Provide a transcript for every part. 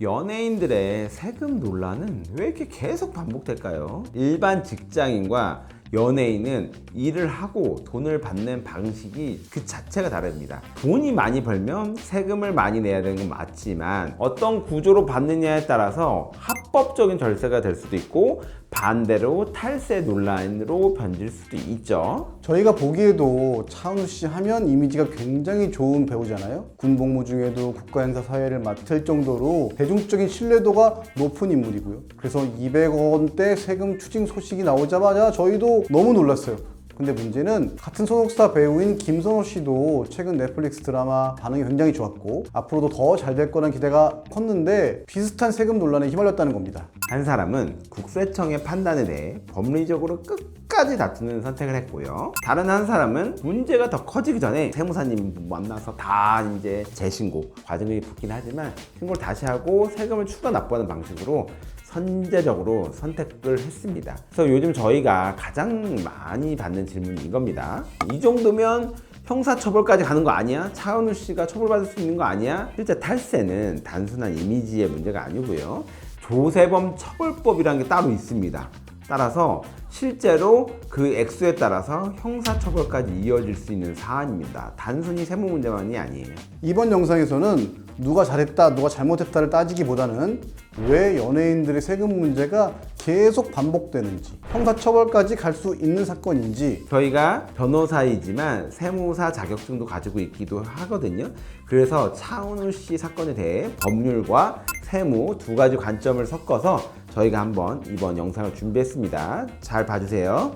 연예인들의 세금 논란은 왜 이렇게 계속 반복될까요? 일반 직장인과 연예인은 일을 하고 돈을 받는 방식이 그 자체가 다릅니다. 돈이 많이 벌면 세금을 많이 내야 되는 건 맞지만 어떤 구조로 받느냐에 따라서 합법적인 절세가 될 수도 있고 반대로 탈세 논란으로 번질 수도 있죠. 저희가 보기에도 차은우 씨 하면 이미지가 굉장히 좋은 배우잖아요. 군복무 중에도 국가행사 사회를 맡을 정도로 대중적인 신뢰도가 높은 인물이고요. 그래서 200억 원대 세금 추징 소식이 나오자마자 저희도 너무 놀랐어요. 근데 문제는 같은 소속사 배우인 김선호 씨도 최근 넷플릭스 드라마 반응이 굉장히 좋았고 앞으로도 더 잘 될 거란 기대가 컸는데 비슷한 세금 논란에 휘말렸다는 겁니다. 한 사람은 국세청의 판단에 대해 법리적으로 끝까지 다투는 선택을 했고요. 다른 한 사람은 문제가 더 커지기 전에 세무사님 만나서 다 이제 재신고 과정이 붙긴 하지만 신고를 다시 하고 세금을 추가 납부하는 방식으로 선제적으로 선택을 했습니다. 그래서 요즘 저희가 가장 많이 받는 질문이 이겁니다. 이 정도면 형사처벌까지 가는 거 아니야? 차은우 씨가 처벌받을 수 있는 거 아니야? 실제 탈세는 단순한 이미지의 문제가 아니고요. 조세범 처벌법이라는 게 따로 있습니다. 따라서 실제로 그 액수에 따라서 형사처벌까지 이어질 수 있는 사안입니다. 단순히 세무 문제만이 아니에요. 이번 영상에서는 누가 잘했다, 누가 잘못했다를 따지기보다는 왜 연예인들의 세금 문제가 계속 반복되는지, 형사처벌까지 갈 수 있는 사건인지. 저희가 변호사이지만 세무사 자격증도 가지고 있기도 하거든요. 그래서 차은우 씨 사건에 대해 법률과 세무 두 가지 관점을 섞어서 저희가 한번 이번 영상을 준비했습니다. 잘 봐주세요.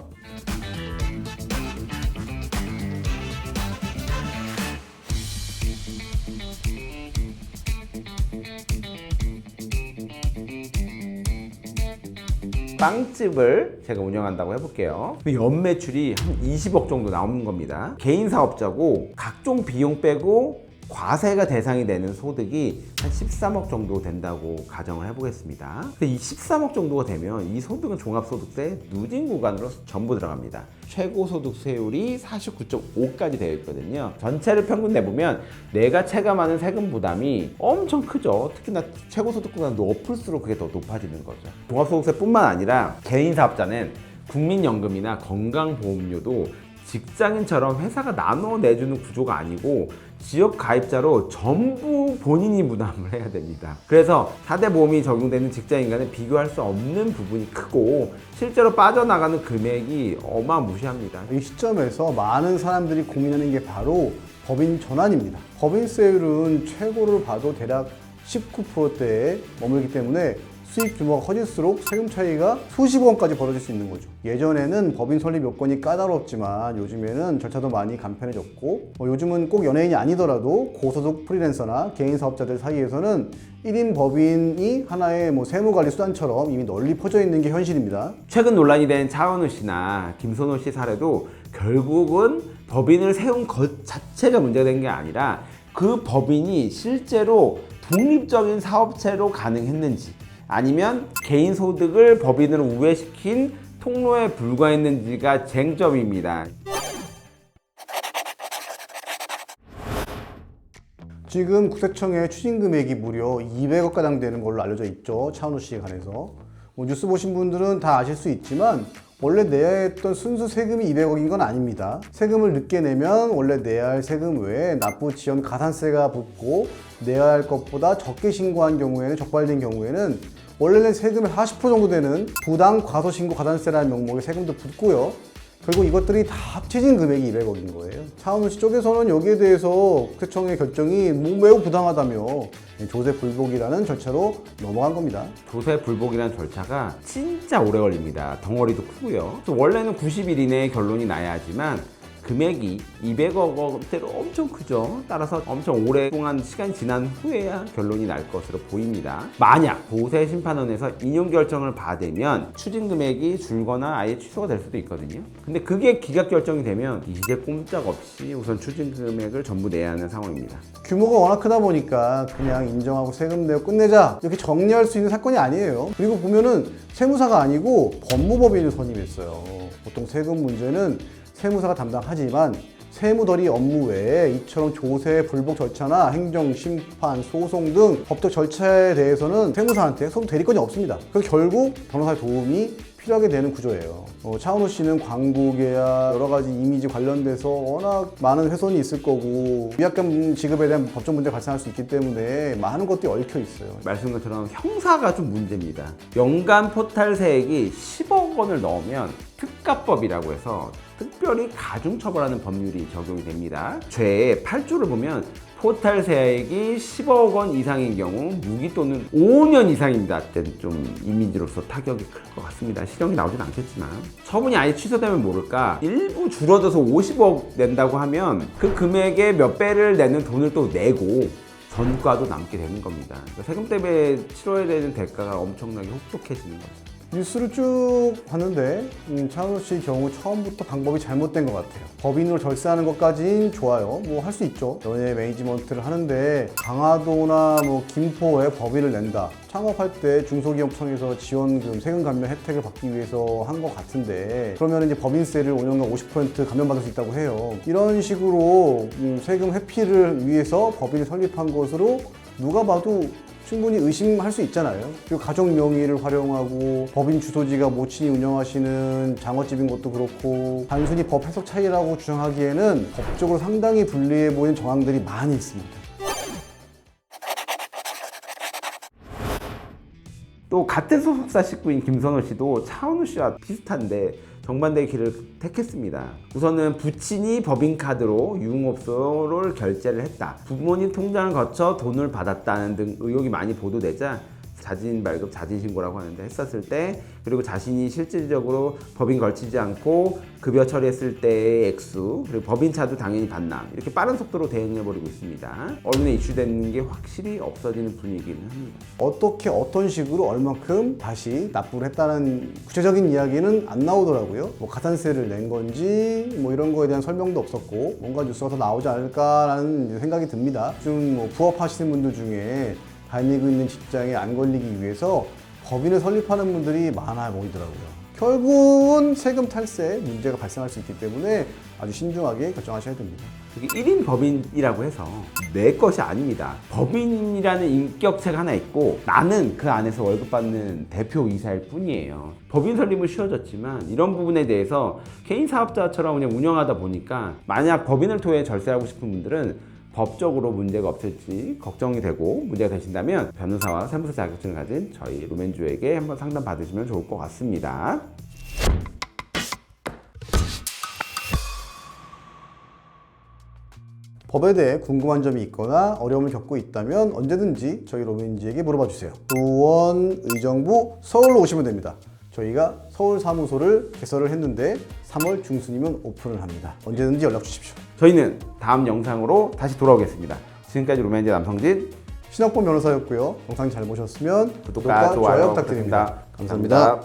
빵집을 제가 운영한다고 해볼게요. 연매출이 한 20억 정도 나오는 겁니다. 개인 사업자고 각종 비용 빼고 과세가 대상이 되는 소득이 한 13억 정도 된다고 가정을 해보겠습니다. 근데 이 13억 정도가 되면 이 소득은 종합소득세 누진 구간으로 전부 들어갑니다. 최고소득세율이 49.5까지 되어 있거든요. 전체를 평균 내보면 내가 체감하는 세금 부담이 엄청 크죠. 특히나 최고소득 구간 높을수록 그게 더 높아지는 거죠. 종합소득세뿐만 아니라 개인 사업자는 국민연금이나 건강보험료도 직장인처럼 회사가 나눠 내주는 구조가 아니고 지역 가입자로 전부 본인이 부담을 해야 됩니다. 그래서 4대 보험이 적용되는 직장인 간에 비교할 수 없는 부분이 크고 실제로 빠져나가는 금액이 어마무시합니다. 이 시점에서 많은 사람들이 고민하는 게 바로 법인 전환입니다. 법인세율은 최고를 봐도 대략 19%대에 머물기 때문에 수익 규모가 커질수록 세금 차이가 수십억 원까지 벌어질 수 있는 거죠. 예전에는 법인 설립 요건이 까다롭지만 요즘에는 절차도 많이 간편해졌고 요즘은 꼭 연예인이 아니더라도 고소득 프리랜서나 개인 사업자들 사이에서는 1인 법인이 하나의 세무관리 수단처럼 이미 널리 퍼져 있는 게 현실입니다. 최근 논란이 된 차은우 씨나 김선호 씨 사례도 결국은 법인을 세운 것 자체가 문제가 된 게 아니라 그 법인이 실제로 독립적인 사업체로 가능했는지 아니면 개인 소득을 법인으로 우회시킨 통로에 불과했는지가 쟁점입니다. 지금 국세청의 추징 금액이 무려 200억 가량 되는 걸로 알려져 있죠. 차은우 씨에 관해서. 뉴스 보신 분들은 다 아실 수 있지만 원래 내야 했던 순수 세금이 200억인 건 아닙니다. 세금을 늦게 내면 원래 내야 할 세금 외에 납부 지연 가산세가 붙고 내야 할 것보다 적게 신고한 경우에는 적발된 경우에는 원래는 세금의 40% 정도 되는 부당 과소신고 가산세라는 명목의 세금도 붙고요. 결국 이것들이 다 합쳐진 금액이 200억인 거예요. 차은우 씨 쪽에서는 여기에 대해서 국세청의 결정이 매우 부당하다며 조세 불복이라는 절차로 넘어간 겁니다. 조세 불복이라는 절차가 진짜 오래 걸립니다. 덩어리도 크고요. 원래는 90일 이내에 결론이 나야 하지만 금액이 200억 원대로 엄청 크죠. 따라서 엄청 오랫동안 시간이 지난 후에야 결론이 날 것으로 보입니다. 만약 조세심판원에서 인용 결정을 받으면 추징 금액이 줄거나 아예 취소가 될 수도 있거든요. 근데 그게 기각 결정이 되면 이제 꼼짝없이 우선 추징 금액을 전부 내야 하는 상황입니다. 규모가 워낙 크다 보니까 그냥 인정하고 세금 내고 끝내자 이렇게 정리할 수 있는 사건이 아니에요. 그리고 보면은 세무사가 아니고 법무법인을 선임했어요. 보통 세금 문제는 세무사가 담당하지만 세무더리 업무 외에 이처럼 조세, 불복 절차나 행정, 심판, 소송 등 법적 절차에 대해서는 세무사한테 소송 대리권이 없습니다. 그래서 결국 변호사의 도움이 필요하게 되는 구조예요. 차은우 씨는 광고계약, 여러 가지 이미지 관련돼서 워낙 많은 훼손이 있을 거고 위약금 지급에 대한 법적 문제가 발생할 수 있기 때문에 많은 것들이 얽혀 있어요. 말씀드린 것처럼 형사가 좀 문제입니다. 연간 포탈 세액이 10억 원을 넣으면 특가법이라고 해서 특별히 가중처벌하는 법률이 적용이 됩니다. 죄의 8조를 보면 포탈 세액이 10억 원 이상인 경우 무기 또는 5년 이상입니다. 그때는 좀 이미지로서 타격이 클 것 같습니다. 실형이 나오진 않겠지만 처분이 아예 취소되면 모를까 일부 줄어들어서 50억 낸다고 하면 그 금액의 몇 배를 내는 돈을 또 내고 전과도 남게 되는 겁니다. 그러니까 세금 때문에 치러야 되는 대가가 엄청나게 혹독해지는 거죠. 뉴스를 쭉 봤는데 차은우 씨 경우 처음부터 방법이 잘못된 것 같아요. 법인으로 절세하는 것까진 좋아요. 뭐 할 수 있죠. 연예 매니지먼트를 하는데 강화도나 뭐 김포에 법인을 낸다. 창업할 때 중소기업청에서 지원금, 세금 감면 혜택을 받기 위해서 한 것 같은데 그러면 이제 법인세를 5년간 50% 감면받을 수 있다고 해요. 이런 식으로 세금 회피를 위해서 법인을 설립한 것으로 누가 봐도 충분히 의심할 수 있잖아요. 그리고 가족 명의를 활용하고 법인 주소지가 모친이 운영하시는 장어집인 것도 그렇고 단순히 법 해석 차이라고 주장하기에는 법적으로 상당히 불리해 보이는 정황들이 많이 있습니다. 또 같은 소속사 식구인 김선호 씨도 차은우 씨와 비슷한데 정반대의 길을 택했습니다. 우선은 부친이 법인카드로 유흥업소를 결제를 했다. 부모님 통장을 거쳐 돈을 받았다는 등 의혹이 많이 보도되자 자진 발급, 자진 신고라고 하는데 했었을 때 그리고 자신이 실질적으로 법인 걸치지 않고 급여 처리했을 때의 액수 그리고 법인차도 당연히 반납 이렇게 빠른 속도로 대응해버리고 있습니다. 언론에 이슈되는 게 확실히 없어지는 분위기는 합니다. 어떻게 어떤 식으로 얼만큼 다시 납부를 했다는 구체적인 이야기는 안 나오더라고요. 뭐 가산세를 낸 건지 뭐 이런 거에 대한 설명도 없었고 뭔가 뉴스가 더 나오지 않을까라는 생각이 듭니다. 좀 뭐 부업하시는 분들 중에 다니고 있는 직장에 안 걸리기 위해서 법인을 설립하는 분들이 많아 보이더라고요. 결국은 세금 탈세 문제가 발생할 수 있기 때문에 아주 신중하게 결정하셔야 됩니다. 이게 1인 법인이라고 해서 내 것이 아닙니다. 법인이라는 인격체가 하나 있고 나는 그 안에서 월급 받는 대표이사일 뿐이에요. 법인 설립은 쉬워졌지만 이런 부분에 대해서 개인 사업자처럼 그냥 운영하다 보니까 만약 법인을 통해 절세하고 싶은 분들은 법적으로 문제가 없을지 걱정이 되고 문제가 되신다면 변호사와 세무사 자격증을 가진 저희 루멘주에게 한번 상담 받으시면 좋을 것 같습니다. 법에 대해 궁금한 점이 있거나 어려움을 겪고 있다면 언제든지 저희 로맨지에게 물어봐 주세요. 수원 의정부 서울로 오시면 됩니다. 저희가 서울 사무소를 개설을 했는데 3월 중순이면 오픈을 합니다. 언제든지 연락 주십시오. 저희는 다음 영상으로 다시 돌아오겠습니다. 지금까지 로맨지 남성진 신학범 변호사였고요. 영상 잘 보셨으면 구독과 좋아요 부탁드립니다. 감사합니다.